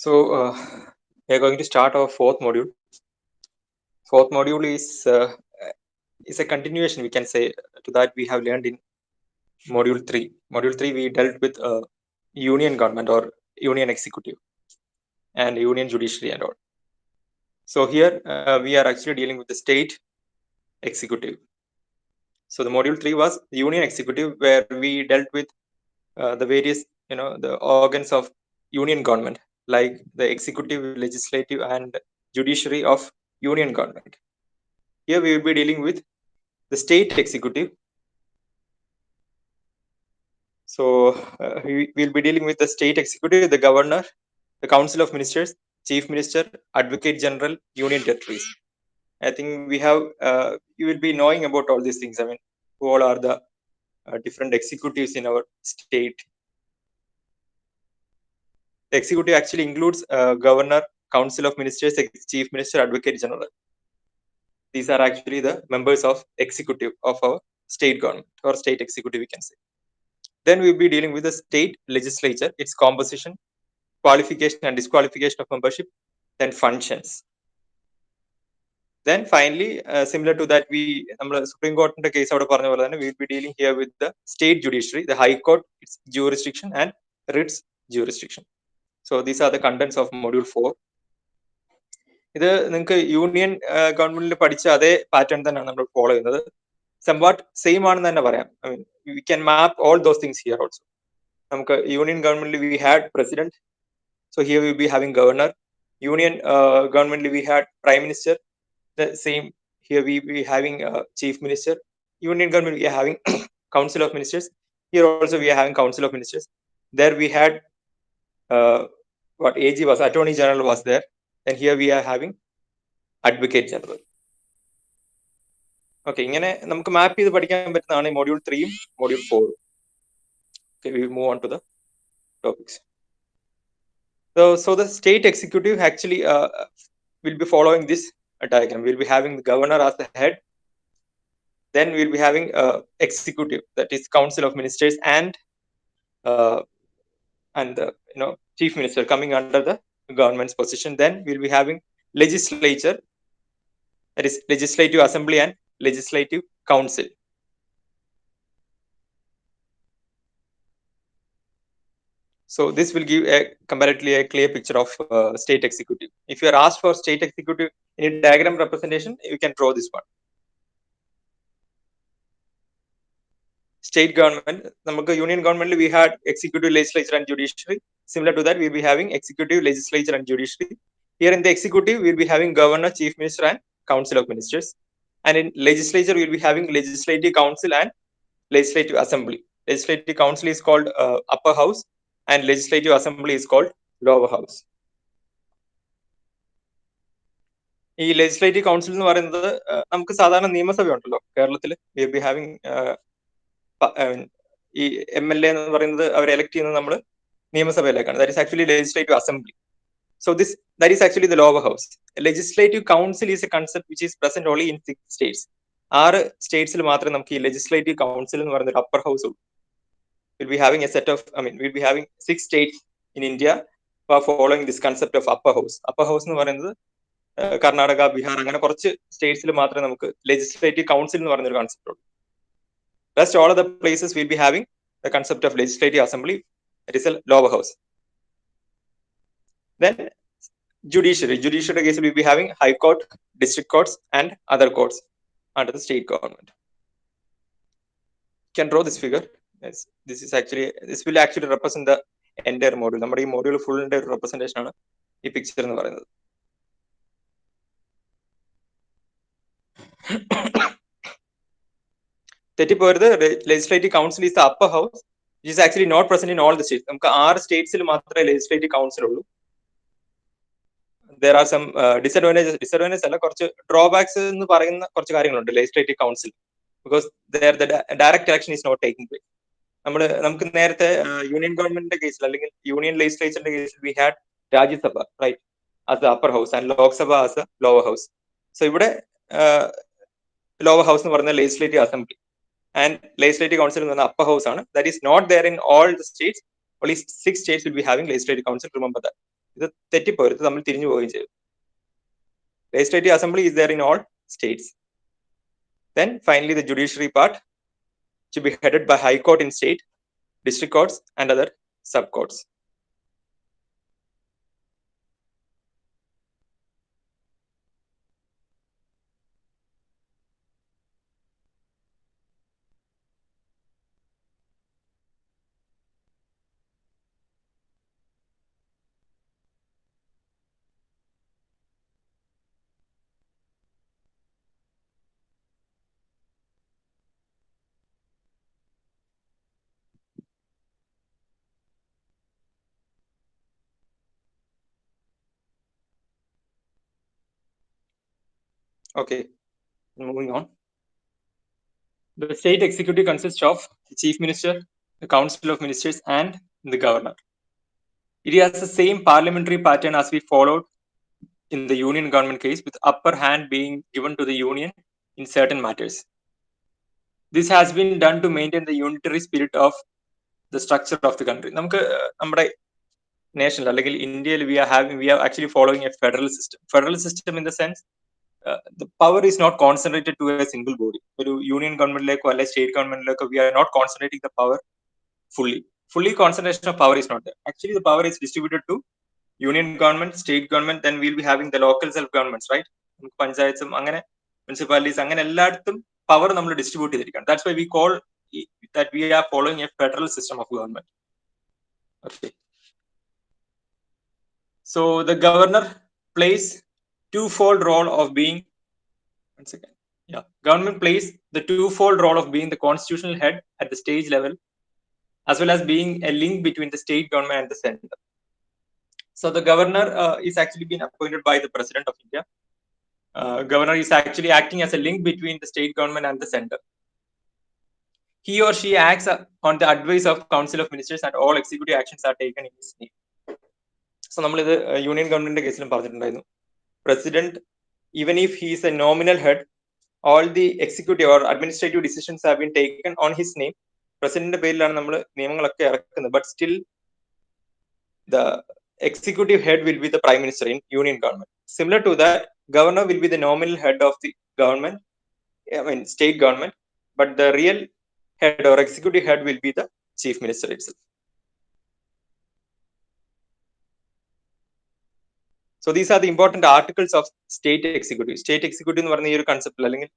So we are going to start our fourth module. Fourth module is a continuation, we can say, to that we have learned in module 3. Module 3 we dealt with union government or union executive and union judiciary and all. So here we are actually dealing with the state executive. So the module 3 was union executive, where we dealt with the various the organs of union government, like the executive, legislative and judiciary of union government. Here we will be dealing with the state executive. So we will be dealing with the state executive, the governor, the council of ministers, chief minister, advocate general, union territories. I think we have you will be knowing about all these things. I mean, who all are the different executives in our state. The executive actually includes governor, council of ministers, chief minister, advocate general. These are actually the members of executive of our state government or state executive, we can say. Then we will be dealing with the state legislature, its composition, qualification and disqualification of membership, then functions. Then finally, similar to that, Supreme Court in the case we will be dealing here with the state judiciary, the High Court, its jurisdiction and writs jurisdiction. So these are the contents of module 4. ഇത് നിങ്ങൾക്ക് union ഗവൺമെന്റിൽ പഠിച്ച അതേ pattern തന്നെയാണ് നമ്മൾ follow ചെയ്യുന്നത്. Somewhat same ആണെന്ന് തന്നെ പറയാം. I mean we can map all those things here also. നമുക്ക് യൂണിയൻ ഗവൺമെന്റിൽ we had president, so here we be having governor. Union ഗവൺമെന്റിൽ we had prime minister, the same here we be having chief minister. Union government we are having council of ministers. Here also we are having council of ministers. There we had what AG was, attorney general was there. And here we are having advocate general. Okay, ഇങ്ങനെ നമുക്ക് മാപ്പ് ചെയ്ത് പഠിക്കാൻ പറ്റുന്നതാണ് module 3 ഉം module 4 ഉം. Okay, we will move on to the topics. So the state executive actually will be following this diagram. We'll be having the governor as the head. Then we'll be having executive, that is council of ministers and the chief minister coming under the government's position. Then we'll be having legislature, that is legislative assembly and legislative council. So this will give a comparatively a clear picture of state executive. If you are asked for state executive in a diagram representation, you can draw this one. State government, namukku union government we had executive, legislature and judiciary. Similar to that, we'll be having executive, legislature and judiciary. Here in the executive, we'll be having governor, chief minister and council of ministers. And in legislature, we'll be having legislative council and legislative assembly. Legislative council is called upper house and legislative assembly is called lower house. ഈ legislative council എന്ന് പറയുന്നത് നമുക്ക് സാധാരണ നിയമസഭ ഉണ്ടല്ലോ കേരളത്തിൽ. Will be having ഈ MLA എന്ന് പറയുന്നത് അവർ എലക്ട് ചെയ്യുന്നത് നമ്മൾ നിയമസഭയിലേക്കാണ്. That is actually legislative assembly. So that is actually the lower house. Legislative council is a concept which is present only in 6 states. 6 സ്റ്റേറ്റ്സിൽ മാത്രമേ നമുക്ക് ഈ ലെജിസ്ലേറ്റീവ് കൗൺസിൽ എന്ന് പറയുന്ന ഒരു അപ്പർ ഹൗസ് ഉള്ളൂ. We'll be having a set of, we'll be having 6 states in India who are following this concept of upper house. Upper house എന്ന് പറയുന്നത് കർണാടക, ബീഹാർ അങ്ങനെ കുറച്ച് സ്റ്റേറ്റ്സിൽ മാത്രമേ നമുക്ക് ലെജിസ്ലേറ്റീവ് കൗൺസിൽ എന്ന് പറയുന്ന ഒരു കൺസെപ്റ്റ് ഉള്ളൂ. Rest all of the places we'll be having the concept of legislative assembly, that is a lower house. Then judiciary case we'll be having high court, district courts and other courts under the state government. You can draw this figure. Yes, this will actually represent the entire module. നമ്മുടെ ഈ module full ന്റെ ഒരു representation ആണ് ഈ picture എന്ന് പറയുന്നത്. തെറ്റിപ്പോരുത്, legislative council is the upper house which is actually not present in all the states. നമുക്ക് 6 സ്റ്റേറ്റ്സിൽ മാത്രമേ legislative council ഉള്ളൂ. There are some disadvantages അല്ല, കുറച്ച് drawbacks എന്ന് പറയുന്ന കുറച്ച് കാര്യങ്ങളുണ്ട് legislative council, because there the direct election is not taking place. നമുക്ക് നേരത്തെ യൂണിയൻ ഗവൺമെന്റിന്റെ കേസിൽ അല്ലെങ്കിൽ യൂണിയൻ ലെജിസ്ലേച്ചറിന്റെ കേസിൽ we had Rajya Sabha right as the upper house and Lok Sabha as a lower house. So ഇവിടെ ലോവർ ഹൗസ് എന്ന് പറയുന്ന legislative assembly and legislative council എന്ന് പറയുന്ന അപ്പർ ഹൗസ് ആണ്. That is not there in all the states. Only 6 states will be having legislative council. Remember that. ഇത് തെറ്റിപ്പോയത്, തമ്മിൽ തിരിഞ്ഞു പോവുകയും ചെയ്തു. Legislative Assembly is there in all states. Then finally the judiciary part to be headed by High Court in state, district courts and other sub courts. Okay, moving on. The state executive consists of the chief minister, the council of ministers and the governor. It has the same parliamentary pattern as we followed in the union government case, with upper hand being given to the union in certain matters. This has been done to maintain the unitary spirit of the structure of the country. നമുക്ക് നമ്മുടെ national അല്ലെങ്കിൽ ഇന്ത്യയിൽ we are actually following a federal system in the sense the power is not concentrated to a single body. ഒരു union ഗവൺമെന്റിലേക്കോ അല്ലെ state ഗവൺമെന്റിലേക്കോ we are not concentrating the power fully concentration of power is not there. Actually the power is distributed to union government, state government, then we'll be having the local self governments, right? പഞ്ചായത്തും അങ്ങനെ municipalities അങ്ങനെ എല്ലായിടത്തും power നമ്മൾ distribute ചെയ്തിരിക്കുകയാണ്. That's why we call that we are following a federal system of government. Okay. So the governor plays twofold role of being, once again, government plays the twofold role of being the constitutional head at the state level, as well as being a link between the state government and the center. So the governor is actually been appointed by the President of India. Governor is actually acting as a link between the state government and the center. He or she acts on the advice of Council of Ministers and all executive actions are taken in his name. So നമ്മളിത് union ഗവൺമെന്റിന്റെ കേസിലും പറഞ്ഞിട്ടുണ്ടായിരുന്നു. President, even if he is a nominal head, all the executive or administrative decisions have been taken on his name. Presidentന്റെ പേരിലാണ് നമ്മൾ നിയമങ്ങളൊക്കെ ഇറക്കുന്നത്. But still the executive head will be the prime minister in union government. Similar to that, governor will be the nominal head of the government, state government, but the real head or executive head will be the chief minister itself. So these are the important articles of state executive. State executive എന്ന് പറയുന്ന ഈ ഒരു കൺസെപ്റ്റിൽ അല്ലെങ്കിൽ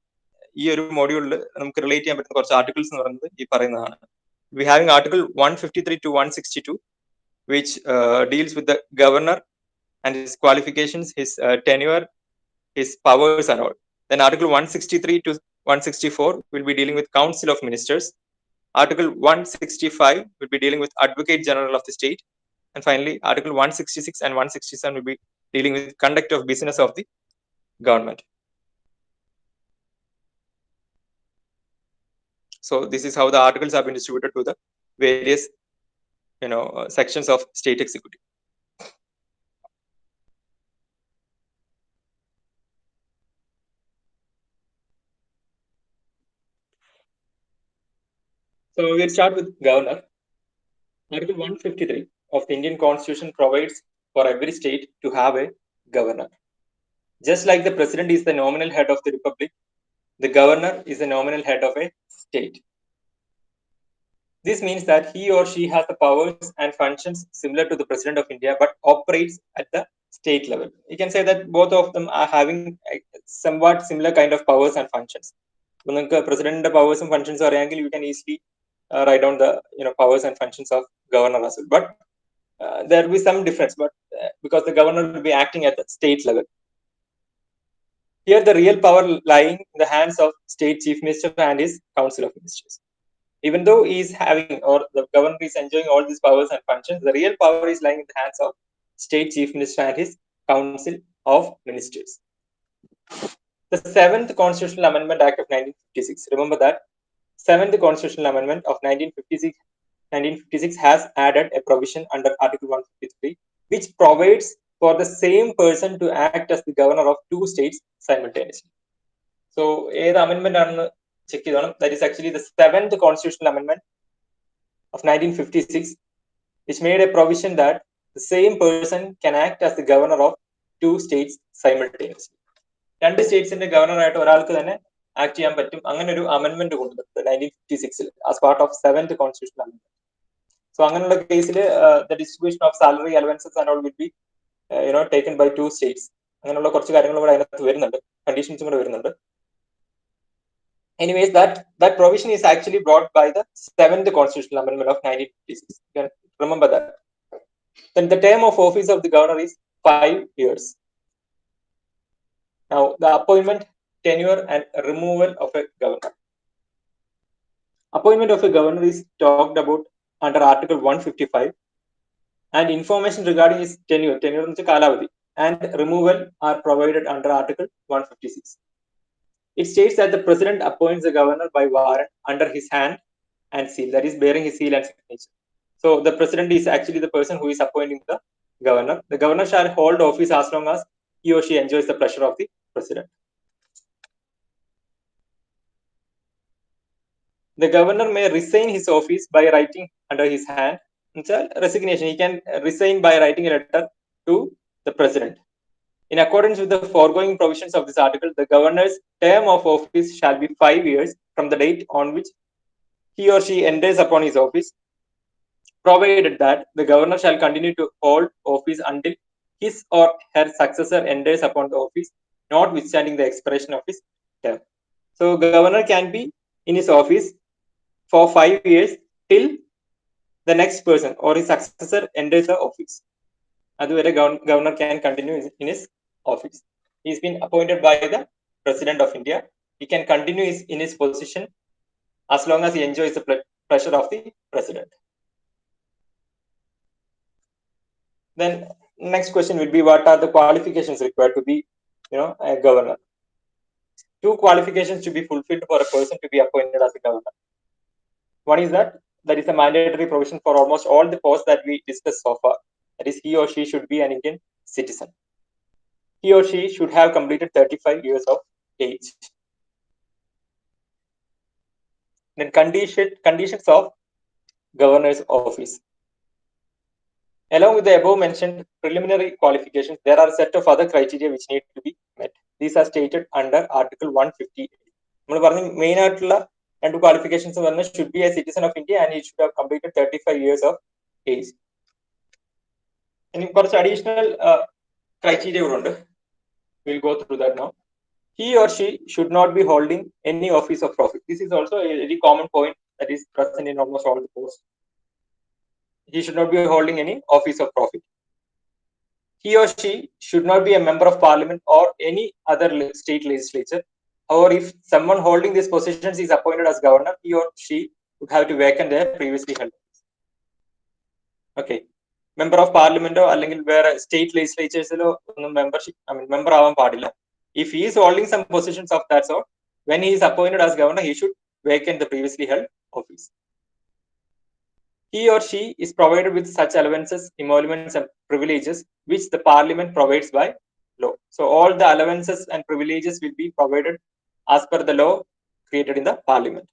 ഈ ഒരു മോഡ്യൂളിൽ നമുക്ക് relate ചെയ്യാൻ പറ്റുന്ന കുറച്ച് ആർട്ടിക്കിൾസ് എന്ന് പറയുന്നത് ഈ പറയുന്നതാണ്. We having article 153 to 162, which deals with the governor and his qualifications, his tenure, his powers and all. Then article 163 to 164 will be dealing with council of ministers. Article 165 will be dealing with advocate general of the state. And finally, article 166 and 167 will be dealing with conduct of business of the government. So this is how the articles have been distributed to the various sections of state executive. So we'll start with governor. Article 153 of the Indian Constitution provides for every state to have a governor. Just like the president is the nominal head of the republic, the governor is the nominal head of a state. This means that he or she has the powers and functions similar to the president of India, but operates at the state level. You can say that both of them are having somewhat similar kind of powers and functions. When the president powers and functions are angle, you can easily write down the powers and functions of governor as well. But there will be some difference, but because the governor will be acting at the state level. Here, the real power lying in the hands of state chief minister and his council of ministers. Even though he is having, or the governor is enjoying all these powers and functions, the real power is lying in the hands of state chief minister and his council of ministers. The 7th Constitutional Amendment Act of 1956. Remember that 7th Constitutional Amendment of 1956 has added a provision under Article 153, which provides for the same person to act as the governor of two states simultaneously. So, the amendment that is actually the 7th Constitutional Amendment of 1956, which made a provision that the same person can act as the governor of 2 states simultaneously. 2 സ്റ്റേറ്റ്സിന്റെ ഗവർണറായിട്ട് ഒരാൾക്ക് തന്നെ act ചെയ്യാൻ പറ്റും. അങ്ങനെ ഒരു amendment കൊണ്ടുവന്നത് 1956 as part of 7th constitution amendment. So അങ്ങനെയുള്ള കേസിൽ the distribution of salary allowances and all will be taken by 2 states. അങ്ങനെയുള്ള കുറച്ച് കാര്യങ്ങൾ കൂടെ അതിനകത്ത് വരുന്നുണ്ട്, കണ്ടീഷൻസും കൂടെ വരുന്നുണ്ട്. Anyways, that provision is actually brought by the 7th constitutional amendment of 1956. You can remember that. Then the term of office of the governor is 5 years. Now, the appointment, tenure, and removal of a governor. Appointment of a governor is talked about under Article 155, and information regarding his tenure kalavadi, and removal are provided under Article 156. It states that the president appoints the governor by warrant under his hand and seal, that is bearing his seal and signature. So the president is actually the person who is appointing the governor. The governor shall hold office as long as he or she enjoys the pleasure of the president. The governor may resign his office by writing under his hand. It's a resignation. He can resign by writing a letter to the president. In accordance with the foregoing provisions of this article, the governor's term of office shall be 5 years from the date on which he or she enters upon his office, provided that the governor shall continue to hold office until his or her successor enters upon the office, notwithstanding the expiration of his term. So, governor can be in his office for 5 years till the next person or his successor enters the office. Otherwise, governor can continue in his office. He's been appointed by the President of India. He can continue in his position as long as he enjoys the pleasure of the president. Then next question will be, what are the qualifications required to be, a governor? 2 qualifications to be fulfilled for a person to be appointed as a governor. One is that there is a mandatory provision for almost all the posts that we discussed so far. That is, he or she should be an Indian citizen. He or she should have completed 35 years of age. Then conditions of governor's office. Along with the above mentioned preliminary qualifications, there are a set of other criteria which need to be met. These are stated under Article 158. Main and qualifications should be a citizen of India and he should have completed 35 years of age. And additional criteria, we'll go through that now. He or she should not be holding any office of profit. This is also a very common point that is present in almost all the posts. He should not be holding any office of profit. He or she should not be a member of parliament or any other state legislature. However, if someone holding these positions is appointed as governor, he or she would have to vacate their previously held office. Okay. Member of parliament or where state legislatures member avan padilla. If he is holding some positions of that sort, when he is appointed as governor, he should vacate the previously held office. He or she is provided with such allowances, emoluments, and privileges which the parliament provides by law. So all the allowances and privileges will be provided as per the law created in the parliament.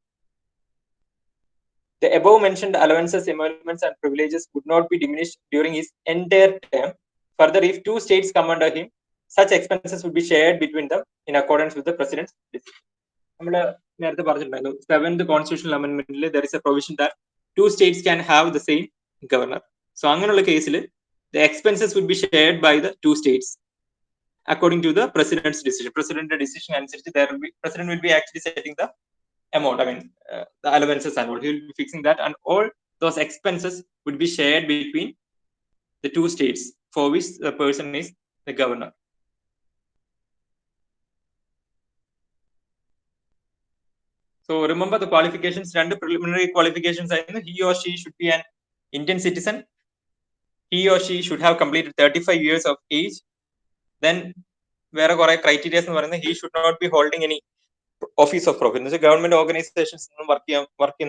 The above mentioned allowances, emoluments, and privileges would not be diminished during his entire term. Further, if 2 states come under him, such expenses would be shared between them in accordance with the president's decision. 7th constitutional amendment, there is a provision that 2 states can have the same governor. So, angannulla case the expenses would be shared by the 2 states according to the president's decision. President's decision answers, president will be actually setting the amount, the allowances and all. He will be fixing that, and all those expenses would be shared between the 2 states for which the person is the governor. So remember the qualifications, 2 preliminary qualifications. He or she should be an Indian citizen. He or she should have completed 35 years of age. Then where criteria, he should not be holding any office of profit. Government organizations working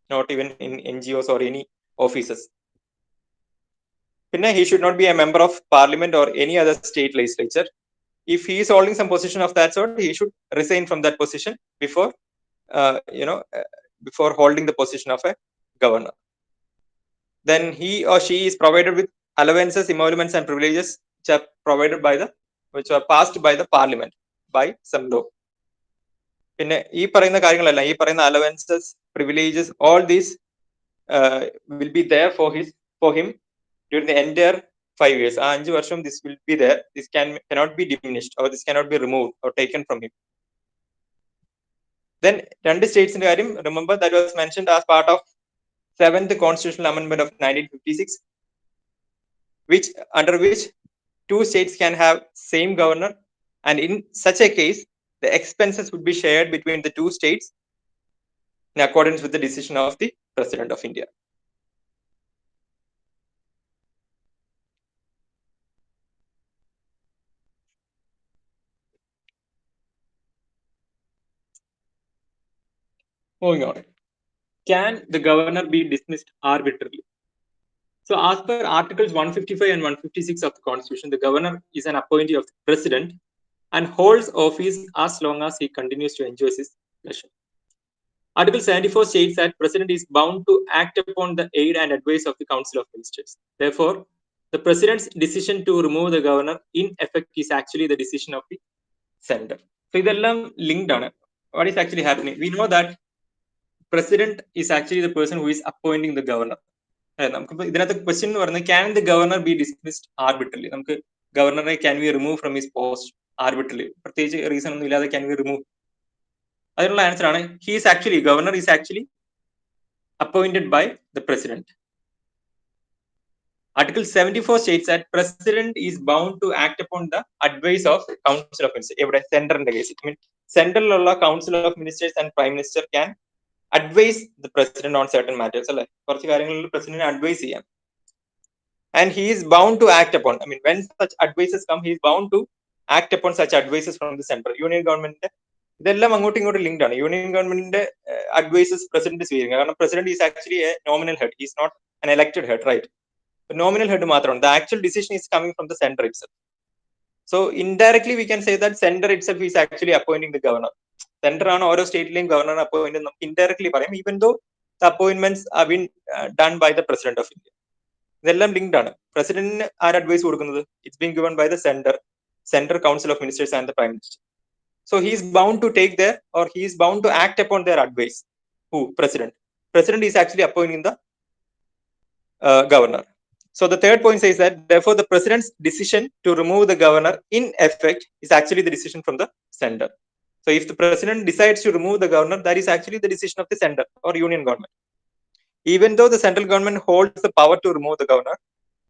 not even in NGOs or any offices. He should not be a member of parliament or any other state legislature. If he is holding some position of that sort, he should resign from that position before before holding the position of a governor. then he or she is provided with allowances, emoluments, and privileges which are provided by which are passed by the parliament by some law. പിന്നെ ഈ പറയുന്ന കാര്യങ്ങളെല്ലാം, ഈ പറയുന്ന allowances, privileges, all these will be there for him during the entire 5 years. ആ 5 വർഷം this will be there. This cannot be diminished or this cannot be removed or taken from him. Then രണ്ട് സ്റ്റേറ്റ്സിന്റെ കാര്യം, remember that was mentioned as part of 7th constitutional amendment of 1956, which under which 2 states can have same governor, and in such a case the expenses would be shared between the 2 states in accordance with the decision of the President of India. Moving on. Can the governor be dismissed arbitrarily? So as per Articles 155 and 156 of the Constitution, the governor is an appointee of the President and holds office as long as he continues to enjoy his pleasure. Article 74 states that President is bound to act upon the aid and advice of the Council of Ministers. Therefore, the President's decision to remove the governor in effect is actually the decision of the center. So ഇതെല്ലാം linked ആണ്. What is actually happening? We know that President is actually the person who is appointing the governor. നമുക്കിപ്പോൾ ഇതിനകത്ത് question എന്ന് പറയുന്നത്, can the governor B dismissed arbitrarily? നമുക്ക് ഗവർണറെ can we remove from his post arbitrarily? പ്രത്യേകിച്ച് reason ഒന്നും ഇല്ലാതെ can we remove? അതിനുള്ള ആൻസർ ആണ്, governor is actually appointed by the president. Article 74 states that president is bound to act upon the advice of council of ministers. ഇവിടെ സെന്ററിന്റെ case, സെന്ററിലുള്ള council of ministers and prime minister can advise the president on certain matters. അല്ലെ, കുറച്ച് കാര്യങ്ങളിൽ പ്രസിഡന്റിനെ advice ചെയ്യാം. And he is bound to act upon, when such advices come, he is bound to act upon such advices from the center. Union government ഇതെല്ലാം അങ്ങോട്ടും ഇങ്ങോട്ടും linked ആണ്. Union ഗവൺമെന്റിന്റെ അഡ്വൈസസ് പ്രസിഡന്റ് സ്വീകരിക്കുക. കാരണം president is actually a nominal head, is not an elected head, right? Nominal head മാത്രമാണ്. The actual decision is coming from the center itself. So indirectly we can say that center itself is actually appointing the governor. Center ആണ് ഓരോ സ്റ്റേറ്റിലെയും governor appoint നമുക്ക് indirectly പറയാം, even though the appointments have been done by the president of India. ഇതെല്ലാം linked ആണ്. പ്രസിഡന്റിന് ആര് advise കൊടുക്കുന്നത്? It's being given by the centre council of ministers and the prime minister. So he is bound to take their, or he is bound to act upon their advice. Who? President. President is actually appointing the governor. So the third point says that therefore the president's decision to remove the governor in effect is actually the decision from the center. So if the president decides to remove the governor, that is actually the decision of the center or union government. Even though the central government holds the power to remove the governor,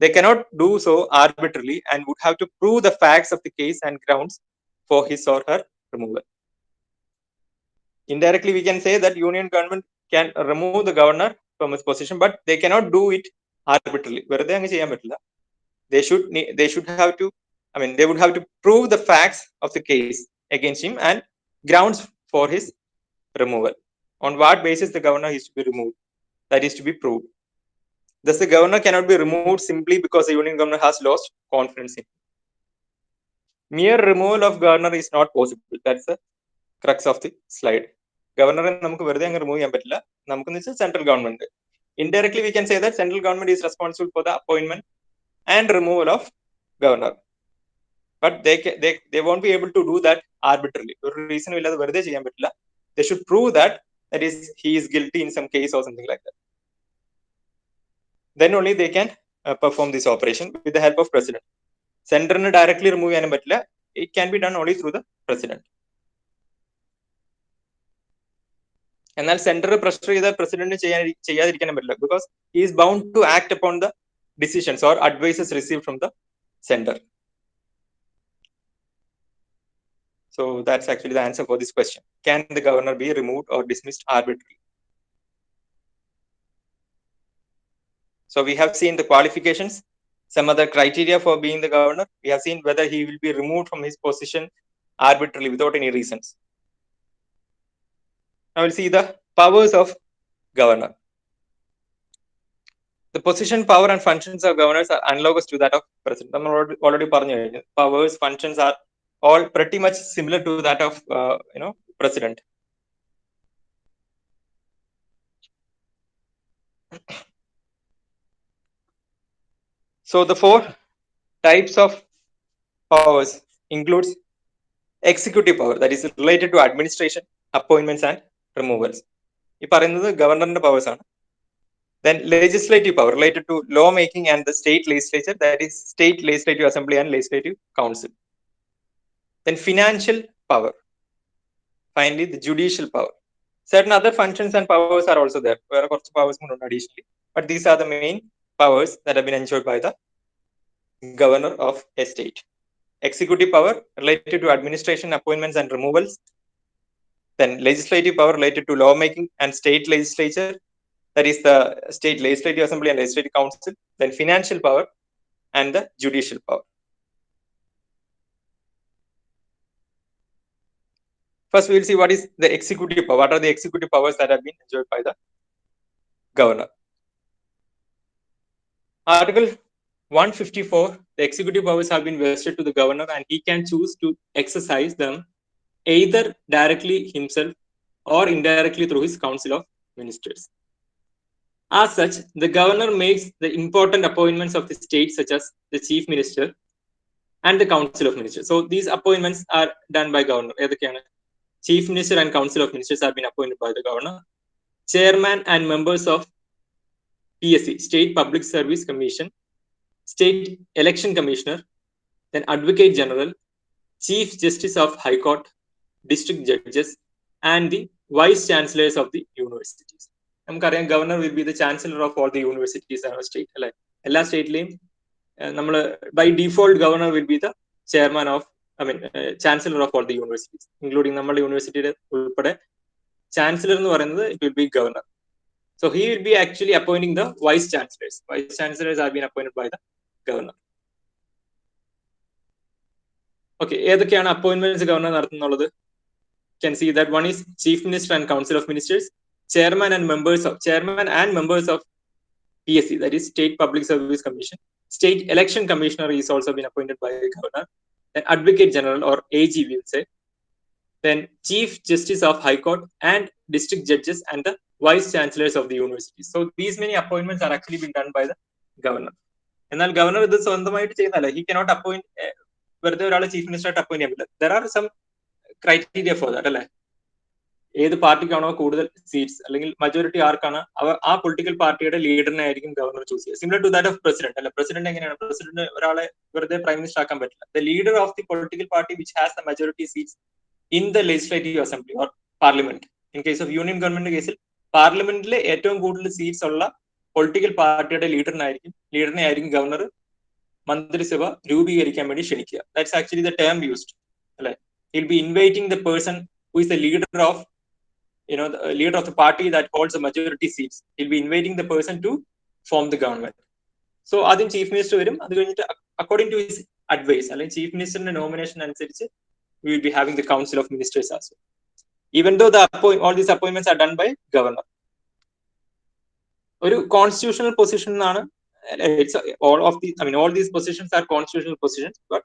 they cannot do so arbitrarily and would have to prove the facts of the case and grounds for his or her removal. Indirectly we can say that union government can remove the governor from his position, but they cannot do it arbitrarily. വെറുതെ അങ്ങ് ചെയ്യാൻ പറ്റില്ല. They should have to, they would have to prove the facts of the case against him and grounds for his removal. On what basis the governor is to be removed, that is to be proved. Thus the governor cannot be removed simply because the union governor has lost confidence in him. Mere removal of governor is not possible. That's the crux of the slide. Governor നമുക്ക് വെറുതെ അങ്ങ് remove ചെയ്യാൻ പറ്റില്ല. നമുക്കെന്ന് വെച്ചാൽ central government. Indirectly we can say that central government is responsible for the appointment and removal of governor, but they won't be able to do that arbitrarily. ഒരു റീസണും ഇല്ലാതെ വെറുതെ ചെയ്യാൻ പറ്റില്ല. They should prove that is he is guilty in some case or something like that. Then only they can perform this operation with the help of president. സെന്ററിന് directly remove ചെയ്യാനും പറ്റില്ല. It can be done only through the president. എന്നാൽ centre pressure ചെയ്ത president ചെയ്യാതിരിക്കാനും പറ്റില്ല, because he is bound to act upon the decisions or advises receive from the centre. So that's actually the answer for this question. Can the governor be removed or dismissed arbitrarily? So we have seen the qualifications, some other criteria for being the governor. We have seen whether he will be removed from his position arbitrarily without any reasons. Now we'll see the powers of governor. The position, power and functions of governors are analogous to that of president. നമ്മൾ already പറഞ്ഞു കഴിഞ്ഞു. Powers, functions are all pretty much similar to that of president. So the 4 types of powers includes executive power, that is related to administration, appointments and removals. ഈ പറയുന്നത് ഗവർണറിന്റെ powers ആണ്. Then legislative power related to law making and the state legislature, that is state legislative assembly and legislative council. Then financial power. Finally, the judicial power. Certain other functions and powers are also there. There are powers additionally, but these are the main powers that have been enjoyed by the governor of a state. Executive power related to administration, appointments and removals. Then legislative power related to lawmaking and state legislature, that is the state legislative assembly and legislative council. Then financial power and the judicial power. First, we will see what is the executive power. What are the executive powers that have been enjoyed by the governor? Article 154, the executive powers have been vested to the governor and he can choose to exercise them either directly himself or indirectly through his council of ministers. As such, the governor makes the important appointments of the state, such as the chief minister and the council of ministers. So these appointments are done by governor. Chief minister and council of ministers have been appointed by the governor. Chairman and members of PSC, State Public Service Commission, State Election Commissioner, then Advocate General, Chief Justice of High Court, District Judges, and the Vice Chancellors of the universities. നമുക്കറിയാം governor will be the chancellor of all the universities in our state. അല്ലെ, എല്ലാ സ്റ്റേറ്റിലെയും നമ്മൾ by default governor will be the chairman of, chancellor of all the universities, including നമ്മുടെ യൂണിവേഴ്സിറ്റിയുടെ ഉൾപ്പെടെ chancellor എന്ന് പറയുന്നത് it will be governor. So he will be actually appointing the vice chancellors. Vice chancellors have been appointed by the governor. Okay, ഏതൊക്കെയാണ് appointments governor നടത്തുന്നുള്ളത്? Can see that one is chief minister and council of ministers, chairman and members of PSC, that is State Public Service Commission. State Election Commissioner is also been appointed by the governor. Then Advocate General or AG we will say. Then Chief Justice of High Court and District Judges and the Vice Chancellors of the universities. So these many appointments are actually being done by the governor. എന്നാൽ governor ഇത് സ്വന്തമായിട്ട് ചെയ്യുന്നതല്ല. He cannot appoint വെറുതെ ഒരാളെ chief minister ആയിട്ട് appoint ചെയ്യാൻ പറ്റില്ല. There are some criteria for that, അല്ലെ? ഏത് പാർട്ടിക്കാണോ കൂടുതൽ സീറ്റ്സ് അല്ലെങ്കിൽ മജോറിറ്റി ആർക്കാണ് ആ പൊളിറ്റിക്കൽ പാർട്ടിയുടെ ലീഡറിനെ ആയിരിക്കും ഗവർണർ ചൂസ് ചെയ്യുക. Similar to that of president. അല്ല, പ്രസിഡന്റ് എങ്ങനെയാണ്? പ്രസിഡന്റ് ഒരാളെ വെറുതെ പ്രൈം മിനിസ്റ്റർ ആക്കാൻ പറ്റില്ല. The leader of the political party which has the majority seats in the legislative assembly or parliament. In case of union government കേസിൽ പാർലമെന്റിലെ ഏറ്റവും കൂടുതൽ സീറ്റ്സ് ഉള്ള പൊളിറ്റിക്കൽ പാർട്ടിയുടെ ലീഡറിനെ ആയിരിക്കും ഗവർണർ മന്ത്രിസഭ രൂപീകരിക്കാൻ വേണ്ടി ക്ഷണിക്കുക. That's actually the term used, അല്ലെ? He'll be inviting the person who is the leader of, the leader of the party that holds the majority seats. He'll be inviting the person to form the government. So ആദ്യം chief minister വരും. അത് കഴിഞ്ഞിട്ട് according to his advice, അല്ലെങ്കിൽ chief മിനിസ്റ്ററിന്റെ nomination അനുസരിച്ച് we will be having the council of ministers also. Even though all these appointments are done by governor. ഒരു constitutional position ആണ്. All these positions are constitutional positions, but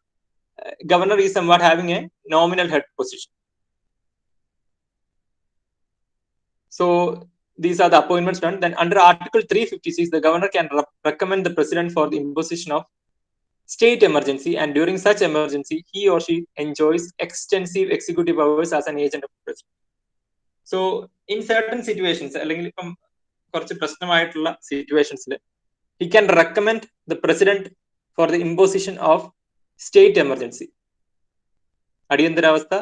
governor is somewhat having a nominal head position. So these are the appointments done. Then under Article 356, the governor can recommend the president for the imposition of state emergency, and during such emergency, he or she enjoys extensive executive powers as an agent of the president. So in certain situations, അല്ലെങ്കിൽ ഇപ്പം കുറച്ച് പ്രശ്നമായിട്ടുള്ള സിറ്റുവേഷൻസിൽ he can recommend the president for the imposition of state emergency. അടിയന്തരാവസ്ഥ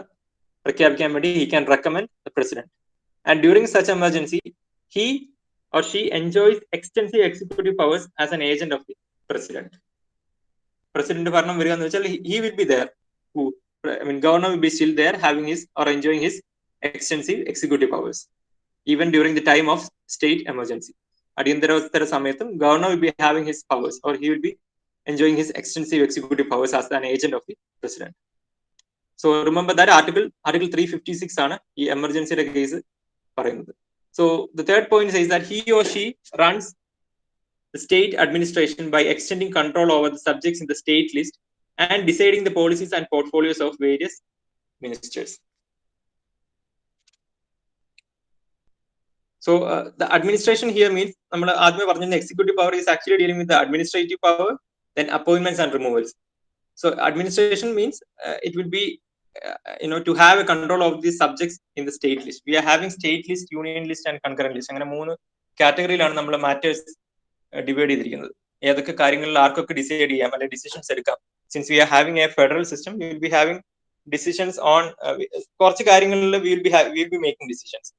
പ്രഖ്യാപിക്കാൻ വേണ്ടി he can recommend the president. And during such emergency, he or she enjoys extensive executive powers as an agent of the president. President ഭരണം വരിക എന്ന് വെച്ചാൽ he will be there. Governor will be still there having his or enjoying his extensive executive powers even during the time of state emergency. അടിയന്തരാവസ്ഥ സമയത്തും governor will be having his powers or he will be enjoying his extensive executive powers as an agent of the president. So remember that article 356 ആണ് ഈ എമർജൻസിയുടെ case പറയുന്നത്. So the third point says that he or she runs the state administration by extending control over the subjects in the state list and deciding the policies and portfolios of various ministers. So the administration here means നമ്മൾ ആദ്യമേ പറഞ്ഞ executive power is actually dealing with the administrative power, Then appointments and removals. So administration means it will be to have a control of these subjects in the state list. We are having state list, union list and concurrent list. അങ്ങനെ 3 കാറ്റഗറിയിലാണ് നമ്മൾ matters divide ചെയ്തിരിക്കുന്നത്. ഏതൊക്കെ കാര്യങ്ങളിൽ ആർക്കൊക്കെ decide ചെയ്യാം അല്ലെങ്കിൽ decisions എടുക്കാം. Since we are having a federal system, we will be having decisions on കുറച്ച് കാര്യങ്ങളിൽ വിൽ ബി മേക്കിംഗ് ഡിസിഷൻസ്.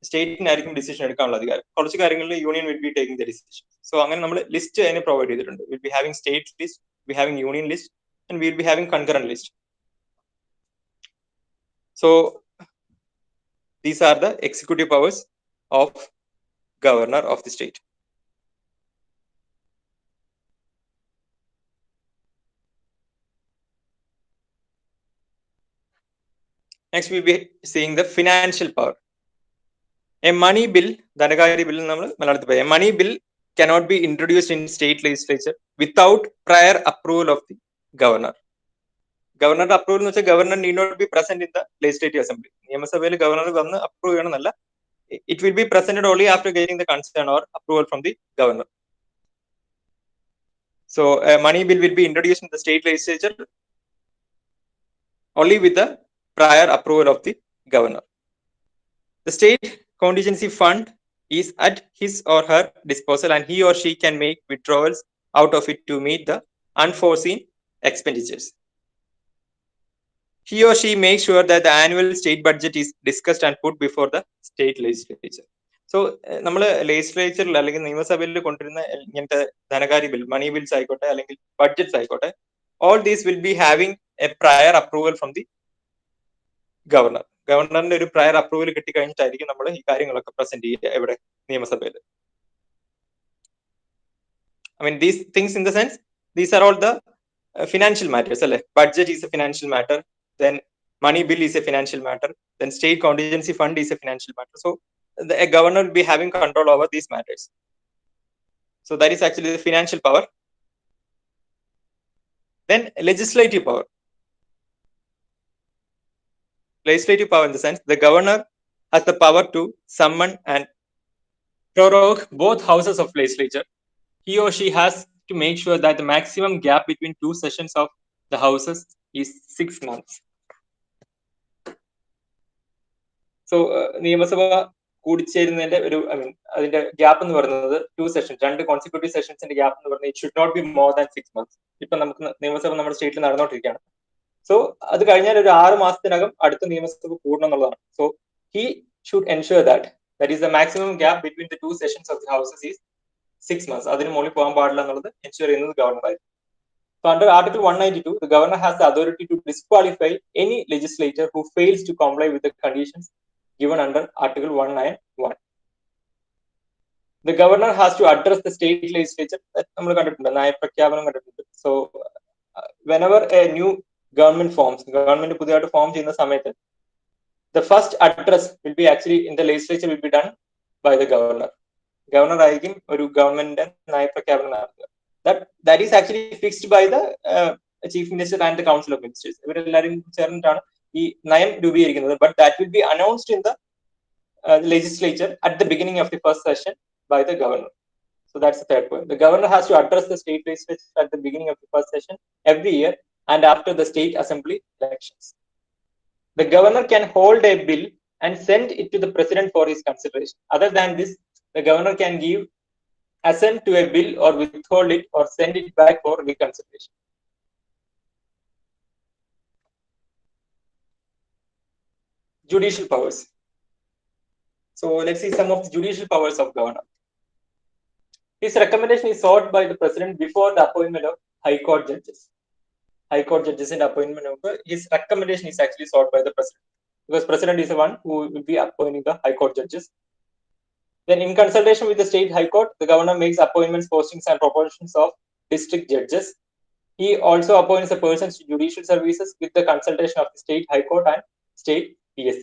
സ്റ്റേറ്റിനായിരിക്കും ഡിസിഷൻ എടുക്കാനുള്ള അധികാരം. കുറച്ച് കാര്യങ്ങളിൽ union will be taking the decision. So അങ്ങനെ നമ്മൾ ലിസ്റ്റ് അതിന് പ്രൊവൈഡ് ചെയ്തിട്ടുണ്ട്. Will be having state list, we having union list, and we will be having concurrent list. So these are the executive powers of governor of the state. Next we will be seeing the financial power. A money bill, Dhanakari bill, a money bill cannot be introduced in state legislature without prior approval of the governor. Governor approval എന്ന് വെച്ചാൽ governor need not be present in the legislative assembly. നിയമസഭയിൽ governor വന്ന് approve ചെയ്യണമെന്നല്ല. It will be presented only after getting the consent or approval from the governor. So a money bill will be introduced in the state legislature only with the prior approval of the governor. The state contingency fund is at his or her disposal, and he or she can make withdrawals out of it to meet the unforeseen expenditures. He or she makes sure that the annual state budget is discussed and put before the state legislature. So നമ്മൾ ലെജിസ്ലേച്ചറിൽ അല്ലെങ്കിൽ നിയമസഭയിൽ കൊണ്ടുവരുന്ന ഇങ്ങനത്തെ ധനകാര്യ bill, മണി bills ആയിക്കോട്ടെ അല്ലെങ്കിൽ budgets ആയിക്കോട്ടെ, all these will be having a prior approval from the governor. ഗവർണറിന്റെ ഒരു പ്രയർ അപ്രൂവൽ കിട്ടി കഴിഞ്ഞിട്ടായിരിക്കും നമ്മൾ ഈ കാര്യങ്ങളൊക്കെ പ്രസന്റ് ചെയ്യുക എവിടെ, നിയമസഭയിൽ. I mean these things in the sense, these are all the financial matters അല്ലെ. Budget is a financial matter, then money bill is a financial matter, then state contingency fund is a financial matter. So a governor will be having control over these matters. So that is actually the financial power. Then legislative power. Legislative power in the sense, the governor has the power to summon and prorogue both houses of legislature. He or she has to make sure that the maximum gap between two sessions of the houses is 6 months. So നിയമസഭ കൂടിച്ചേരുന്നതിന്റെ ഒരു അതിന്റെ gap എന്ന് പറയുന്നത് 2 sessions, 2 consecutive സെഷൻസിന്റെ gap എന്ന് പറയുന്നത് it should not be more than 6 months. ഇപ്പൊ നമുക്ക് നിയമസഭ നമ്മുടെ സ്റ്റേറ്റിൽ നടന്നുകൊണ്ടിരിക്കുകയാണ്. സോ അത് കഴിഞ്ഞാൽ ഒരു 6 മാസത്തിനകം അടുത്ത നിയമസഭ കൂടണം എന്നുള്ളതാണ്. So he should ensure that is the maximum gap between the 2 sessions of the houses is 6 months. അതിന് മുകളിൽ പോകാൻ പാടില്ല എന്നുള്ളത് എൻഷുർ ചെയ്യുന്നത് ഗവർണർ ആയിരിക്കും. So under Article 192, the governor has the authority to disqualify any legislator who fails to comply with the conditions given under Article 191. The governor has to address the state legislature. നമ്മൾ കണ്ടിട്ടുണ്ട്, നയപ്രഖ്യാപനം കണ്ടിട്ടുണ്ട്. So whenever a new government forms, government പുതിയതായിട്ട് form ചെയ്യുന്ന സമയത്ത് the first address will be actually in the legislature will be done by the governor. Governor ആയിരിക്കും ഒരു ഗവൺമെന്റിന്റെ നയപ്രഖ്യാപനം നടത്തുക. That is actually fixed by the chief minister and the council of ministers. ഇവരെല്ലാവരും ചേർന്നിട്ടാണ് ഈ നയം രൂപീകരിക്കുന്നത്. But that will be announced in the legislature at the beginning of the first session by the governor. So that's the third point. The governor has to address the state legislature at the beginning of the first session every year and after the state assembly elections. The governor can hold a bill and send it to the president for his consideration. Other than this, the governor can give assent to a bill or withhold it or send it back for reconsideration. Judicial powers. So let's see some of the judicial powers of governor. His recommendation is sought by the president before the appointment of high court judges. High court judges and appointment of his recommendation is actually sought by the president, because president is the one who will be appointing the high court judges. Then in consultation with the state high court, the governor makes appointments, postings and promotions of district judges. He also appoints the persons to judicial services with the consultation of the state high court and state PSC.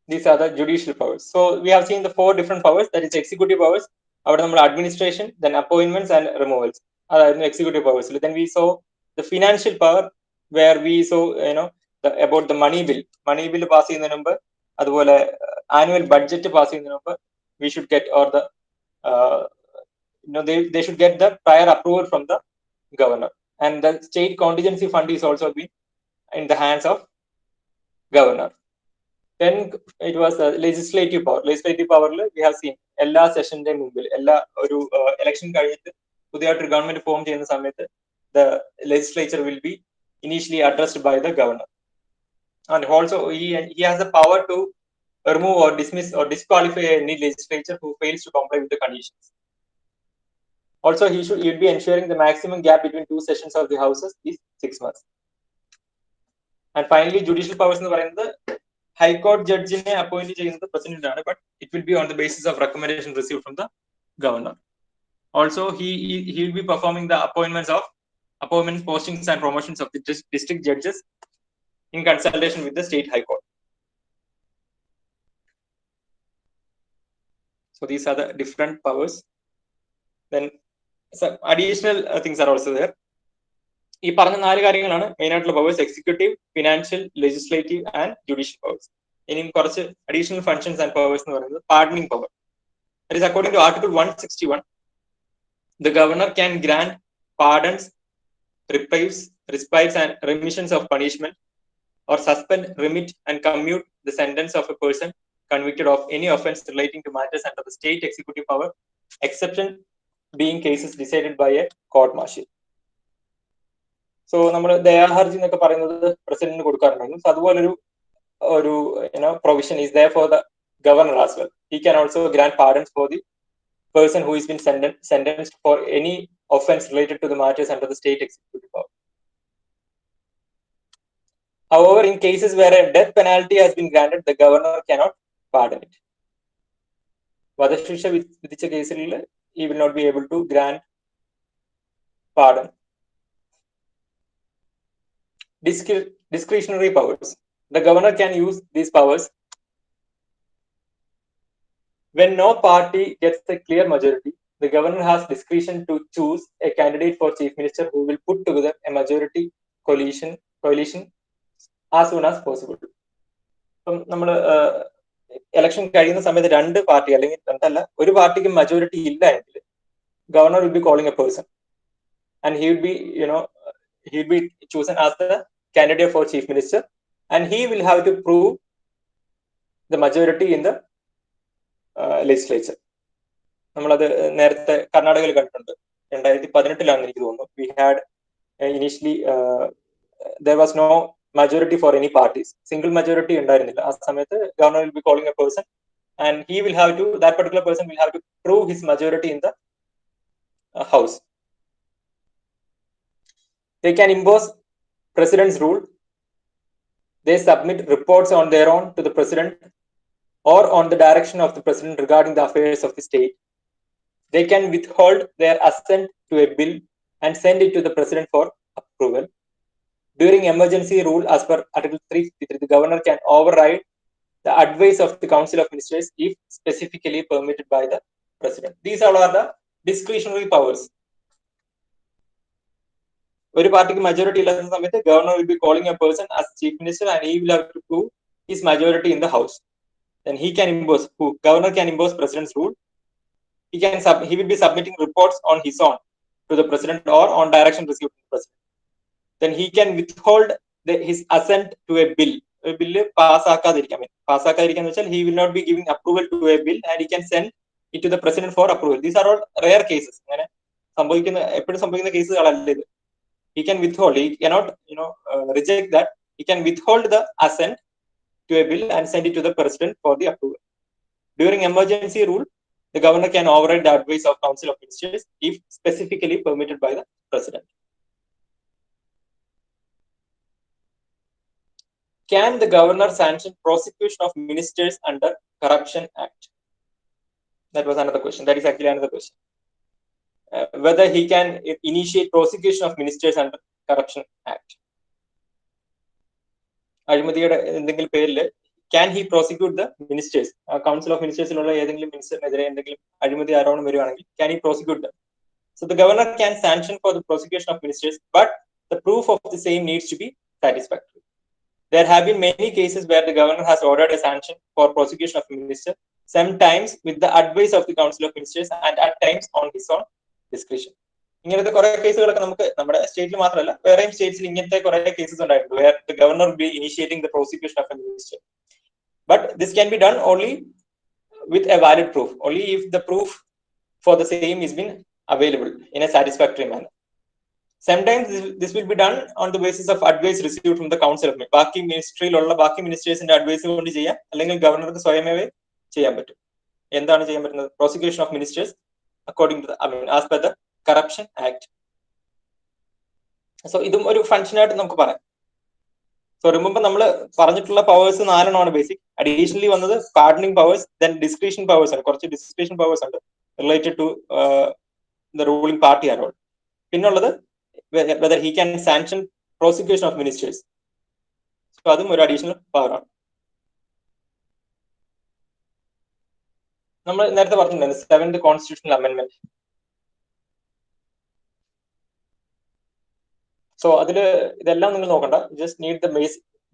These are the judicial powers. So we have seen the 4 different powers, that is executive powers, our administration, then appointments and removals. Executive powers. Then we saw the financial power, where we saw about the money bill. Money bill pass ചെയ്യുന്ന മുമ്പ് അതുപോലെ annual budget passing number, we should get, or the they should get the prior approval from the governor, and the state contingency fund is also been in the hands of governor. Then it was a legislative power. Legislative power we have seen എല്ലാ സെഷന്റെ മുമ്പിൽ എല്ലാ ഒരു election കഴിഞ്ഞിട്ട് പുതിയതായിട്ട് government form ചെയ്യുന്ന സമയത്ത് the legislature will be initially addressed by the governor, and also he has the power to remove or dismiss or disqualify any legislature who fails to comply with the conditions. Also, he will be ensuring the maximum gap between two sessions of the houses is 6 months. And finally, judicial powers എന്ന് പറയുന്നത് High Court judge-നെ appoint ചെയ്യുന്നത് president ആണ്, but it will be on the basis of recommendation received from the governor. Also, he will be performing the appointments, postings and promotions of the district judges in consultation with the state High Court. So these are the different powers. Then some additional things are also there. ഈ പറഞ്ഞ 4 കാര്യങ്ങളാണ് main ആയിട്ടുള്ള powers: executive, financial, legislative and judicial powers. ഇനിയും കുറച്ച് additional functions and powers എന്ന് പറയുന്നത് pardoning power. That is according to article 161, the governor can grant pardons, respites and remissions of punishment, or suspend, remit and commute the sentence of a person convicted of any offense relating to matters under the state executive power, exception being cases decided by a court martial. So നമ്മൾ ദയാഹർജി എന്നൊക്കെ പറയുന്നത് പ്രസിഡന്റിന് കൊടുക്കാറുണ്ടായിരുന്നു. So അതുപോലൊരു provision is there for the governor as well. He can also grant pardons for the person who has been sentenced for any offense related to the matters under the state executive power. However, in cases where a death penalty has been granted, the governor cannot pardon it. വധശിക്ഷ വിധിച്ച കേസിൽ he will not be able to grant pardon. Discretionary powers. The governor can use these powers when no party gets a clear majority. The governor has discretion to choose a candidate for chief minister who will put together a majority coalition as soon as possible. ഇപ്പം നമ്മൾ election കഴിയുന്ന സമയത്ത് 2 party അല്ലെങ്കിൽ 2 അല്ല, ഒരു പാർട്ടിക്ക് majority ഇല്ല എങ്കിൽ governor will be calling a person and he will be chosen as the candidate for chief minister, and he will have to prove the majority in the legislature. നമ്മളത് നേരത്തെ കർണാടകയിൽ കണ്ടിട്ടുണ്ട്. 2018 എനിക്ക് തോന്നുന്നു. We had initially there was no majority for any parties. Single majority ഉണ്ടായിരുന്നില്ല. ആ സമയത്ത് governor will be calling a person and that particular person will have to prove his majority in the house. They can impose president's rule. They submit reports on their own to the president or on the direction of the president regarding the affairs of the state. They can withhold their assent to a bill and send it to the president for approval. During emergency rule, as per Article 353, the governor can override the advice of the Council of Ministers if specifically permitted by the president. These all are the discretionary powers. ഒരു പാർട്ടിക്ക് majority ഇല്ലാത്ത സമയത്ത് governor will be calling a person as chief minister and he will have to prove his majority in the house. Then governor can impose president's rule. He will be submitting reports on his own to the president or on direction received from the president. Then he can withhold his assent to a bill. A bill പാസ്സാക്കാതിരിക്കാൻ വെച്ചാൽ he will not be giving approval to a bill and he can send it to the president for approval. These are all rare cases. അങ്ങനെ എപ്പോഴും സംഭവിക്കുന്ന കേസുകളല്ല ഇത്. He can withhold. He cannot, reject that. He can withhold the assent to a bill and send it to the president for the approval. During emergency rule, the governor can override the advice of Council of Ministers if specifically permitted by the president. Can the governor sanction prosecution of ministers under Corruption Act? That was another question. That is actually another question. Whether he can initiate prosecution of ministers under Corruption Act. അഴിമതിയുടെ എന്തെങ്കിലും പേരിൽ can he prosecute the ministers? Council of Ministers ലുള്ള ഏതെങ്കിലും മിനിസ്റ്ററിനെതിരെ എന്തെങ്കിലും അഴിമതി ആരോപണം വരുവാണെങ്കിൽ can he prosecute them? So the governor can sanction for the prosecution of ministers, but the proof of the same needs to be satisfactory. there have been many cases where the governor has ordered a sanction for prosecution of a minister, sometimes with the advice of the Council of Ministers and at times on his own discretion. ഇങ്ങനത്തെ കുറെ കേസുകളൊക്കെ നമുക്ക് നമ്മുടെ സ്റ്റേറ്റിൽ മാത്രമല്ല വേറെയും സ്റ്റേറ്റ്സിൽ ഇങ്ങനത്തെ കുറെ കേസസ് ഉണ്ടായിട്ടുണ്ട് where the governor will be initiating the prosecution of a minister. But this can be done only with a valid proof, only if the proof for the same is been available in a satisfactory manner. Sometimes this will be done on the basis of advice received from the council of ബാക്കി മിനിസ്ട്രിയിലുള്ള ബാക്കി മിനിസ്റ്റേഴ്സിന്റെ advice കൊണ്ട് ചെയ്യാം, അല്ലെങ്കിൽ ഗവർണർക്ക് സ്വയമേവേ ചെയ്യാൻ പറ്റും. എന്താണ് ചെയ്യാൻ പറ്റുന്നത്? Prosecution of ministers according to as per the corruption act. So ഇതും ഒരു ഫംഗ്ഷനായിട്ട് നമുക്ക് പറയാം. സോ റിമെമ്പർ നമ്മൾ പറഞ്ഞിട്ടുള്ള പവേഴ്സ് 4 ബേസിക്. അഡീഷണലി വന്നത് pardoning powers, then description powers ആണ്, കുറച്ച് ഡിസ്ക്രിപ്ഷൻ പവേഴ്സ് ഉണ്ട് related to the ruling party and all. പിന്നുള്ളത് whether he can sanction prosecution of ministers. So അതും ഒരു അഡീഷണൽ പവർ ആണ്. നമ്മൾ നേരത്തെ പറഞ്ഞിട്ടുണ്ടായിരുന്നു 7th കോൺസ്റ്റിറ്റ്യൂഷണൽ അമെന്റ്മെന്റ്. സോ അതില് ഇതെല്ലാം നിങ്ങൾ നോക്കണ്ട, just need the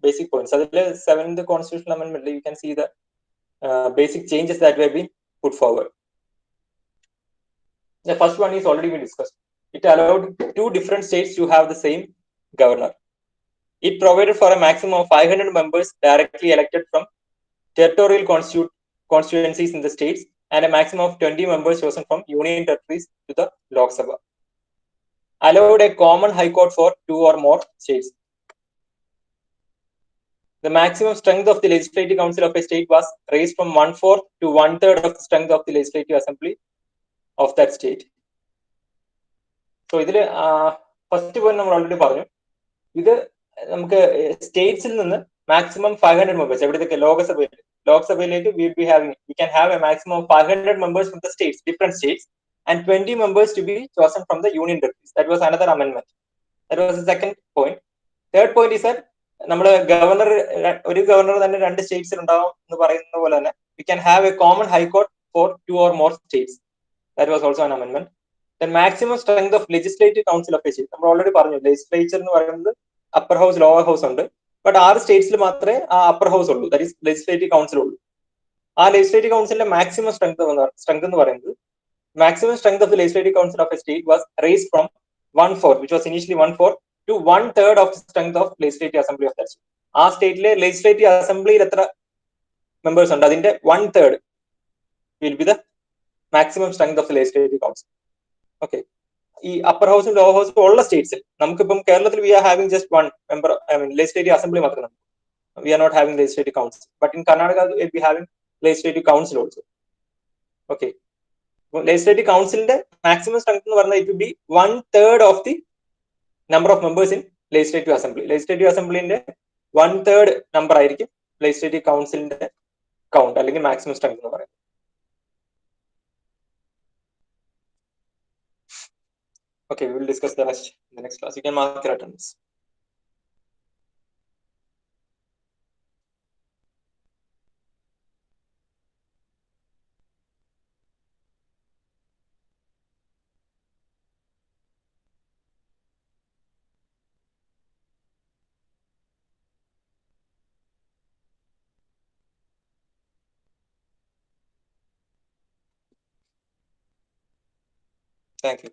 basic points. അതില് 7th constitutional amendment you can see the basic changes that have been put forward. The first one is already been discussed. It allowed 2 different states to have the same governor. It provided for a maximum of 500 members directly elected from territorial constituencies in the states and a maximum of 20 members chosen from union territories to the Lok Sabha. Allowed a common high court for 2 or more states. The maximum strength of the legislative council of a state was raised from 1/4 to 1/3 of the strength of the legislative assembly of that state. So ഇതില് first point നമ്മൾ already പറഞ്ഞു. ഇത് നമുക്ക് സ്റ്റേറ്റ്സിൽ നിന്ന് maximum 500 members, എവിടേക്ക് ലോക്സഭയിലേക്ക് we can have a maximum of 500 members from the states, different states, and 20 members to be chosen from the union territories. That was another amendment. That was the second point. Third point is that നമ്മുടെ ഒരു governor തന്നെ 2 സ്റ്റേറ്റ്സിൽ ഉണ്ടാവും എന്ന് പറയുന്ന പോലെ തന്നെ we can have a common high court for 2 or more states. That was also an amendment. Then maximum strength of legislative council of a state. നമ്മൾ already പറഞ്ഞു ലെജിസ്ലേച്ചർ എന്ന് പറയുന്നത് അപ്പർ ഹൗസ് ലോവർ ഹൗസ് ഉണ്ട്. But 6 സ്റ്റേറ്റ്സിൽ മാത്രമേ ആ upper house ഉള്ളൂ, that is legislative council ഉള്ളൂ. ആ ലെജിസ്ലേറ്റീവ് കൗൺസിലിന്റെ മാക്സിമം സ്ട്രെങ്ത് എന്ന് പറയുന്നത് maximum strength of the legislative council of a state was raised from 1/4, which was initially 1/4, to 1/3 of the strength of legislative assembly of that state. ആ സ്റ്റേറ്റിലെ legislative അസംബ്ലിയിൽ എത്ര members ഉണ്ട് അതിന്റെ 1/3 will be the maximum strength of the legislative council. Okay, ഈ upper ഹൗസും lower ഹൗസും ഉള്ള സ്റ്റേറ്റ്സിൽ നമുക്കിപ്പം കേരളത്തിൽ we are having just 1 member, legislative assembly മാത്രമേ, we are not having legislative council, but in Karnataka we will be having legislative council also. Okay, legislative councilന്റെ maximum strength എന്ന് പറഞ്ഞാൽ it will be 1/3 of the number of members in legislative assembly. legislative assemblyന്റെ 1/3 number ആയിരിക്കും legislative councilന്റെ count അല്ലെങ്കിൽ maximum strength എന്ന് പറയുന്നത്. Okay, we will discuss the rest in the next class. You can mark your attendance. Thank you.